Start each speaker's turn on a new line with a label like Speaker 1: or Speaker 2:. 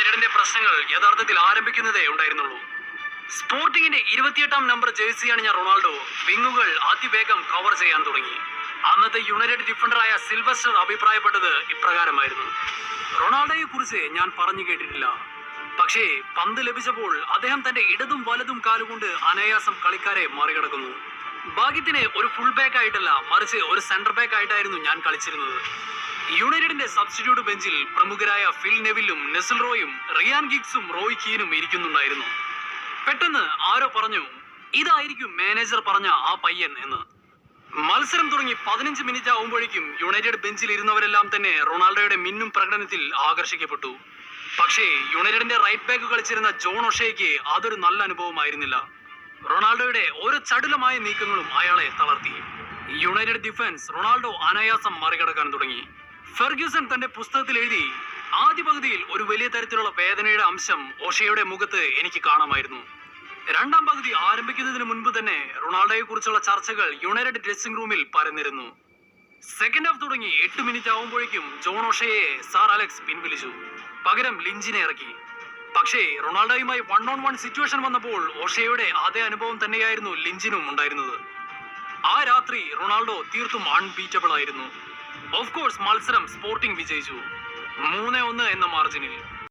Speaker 1: യുണൈറ്റഡിന്റെ പ്രശ്നങ്ങൾ യഥാർത്ഥത്തിൽ ആരംഭിക്കുന്നതേ ഉണ്ടായിരുന്നുള്ളൂ. സ്പോർട്ടിങ്ങിന്റെ 28-ാം നമ്പർ ജേഴ്സി അണിഞ്ഞ റൊണാൾഡോ വിങ്ങുകൾ അതിവേഗം കവർ ചെയ്യാൻ തുടങ്ങി. അന്നത്തെ യുണൈറ്റഡ് ഡിഫൻഡറായ സിൽവസ്റ്റർ അഭിപ്രായപ്പെട്ടത് ഇപ്രകാരമായിരുന്നു: റൊണാൾഡോയെ കുറിച്ച് ഞാൻ പറഞ്ഞു കേട്ടിട്ടില്ല, പക്ഷേ പന്ത് ലഭിച്ചപ്പോൾ അദ്ദേഹം തന്റെ ഇടതും വലതും കാലുകൊണ്ട് അനായാസം കളിക്കാരെ മറികടക്കുന്നു. ഭാഗ്യത്തിന് ഒരു ഫുൾ ബാക്ക് ആയിട്ടല്ല, മറിച്ച് ഒരു സെന്റർ ബാക്ക് ആയിട്ടായിരുന്നു ഞാൻ കളിച്ചിരുന്നത്. യുണൈറ്റഡിന്റെ സബ്സ്റ്റിറ്റ്യൂട്ട് ബെഞ്ചിൽ പ്രമുഖരായ ഫിൽ നെവിലും നെസിൽ റോയും റിയാൻ ഗിഗ്സും റോയ് കീനും ഇരിക്കുന്നുണ്ടായിരുന്നു. പെട്ടെന്ന് ആരോ പറഞ്ഞു, ഇതായിരിക്കും മാനേജർ പറഞ്ഞ ആ പയ്യൻ എന്ന്. മത്സരം തുടങ്ങി 15 മിനിറ്റ് ആവുമ്പോഴേക്കും യുണൈറ്റഡ് ബെഞ്ചിൽ ഇരുന്നവരെല്ലാം തന്നെ റൊണാൾഡോയുടെ മിന്നും പ്രകടനത്തിൽ ആകർഷിക്കപ്പെട്ടു. പക്ഷേ യുണൈറ്റഡിന്റെ റൈറ്റ് ബാക്ക് കളിച്ചിരുന്ന ജോൺ ഒഷേയ്ക്ക് അതൊരു നല്ല അനുഭവമായിരുന്നില്ല. റൊണാൾഡോയുടെ ഓരോ ചടുലമായ നീക്കങ്ങളും അയാളെ തളർത്തി. യുണൈറ്റഡ് ഡിഫൻസ് റൊണാൾഡോ അനായാസം മറികടക്കാൻ തുടങ്ങി. ഫെർഗ്യൂസൺ തന്റെ പുസ്തകത്തിൽ എഴുതി, ആദ്യ പകുതിയിൽ ഒരു വലിയ തരത്തിലുള്ള വേദനയുടെ അംശം ഒഷയുടെ മുഖത്ത് എനിക്ക് കാണാമായിരുന്നു. രണ്ടാം പകുതി ആരംഭിക്കുന്നതിന് മുൻപ് തന്നെ റൊണാൾഡോയെ കുറിച്ചുള്ള ചർച്ചകൾ യുണൈറ്റഡ് ഡ്രസ്സിംഗ് റൂമിൽ പരന്നിരുന്നു. സെക്കൻഡ് ഹാഫ് തുടങ്ങി 8 മിനിറ്റ് ആവുമ്പോഴേക്കും ജോൺ ഒഷയെ സാർ അലക്സ് പിൻവലിച്ചു. പകരം ലിഞ്ചിനെ ഇറക്കി. പക്ഷേ റൊണാൾഡോയുമായി 1-on-1 സിറ്റുവേഷൻ വന്നപ്പോൾ ഒഷയുടെ അതേ അനുഭവം തന്നെയായിരുന്നു ലിഞ്ചിനും ഉണ്ടായിരുന്നത്. ആ രാത്രി റൊണാൾഡോ തീർത്തും അൺബീറ്റബിൾ ആയിരുന്നു. ഓഫ് കോഴ്സ് മത്സരം സ്പോർട്ടിംഗ് വിജയിച്ചു 3-1 എന്ന മാർജിനിൽ.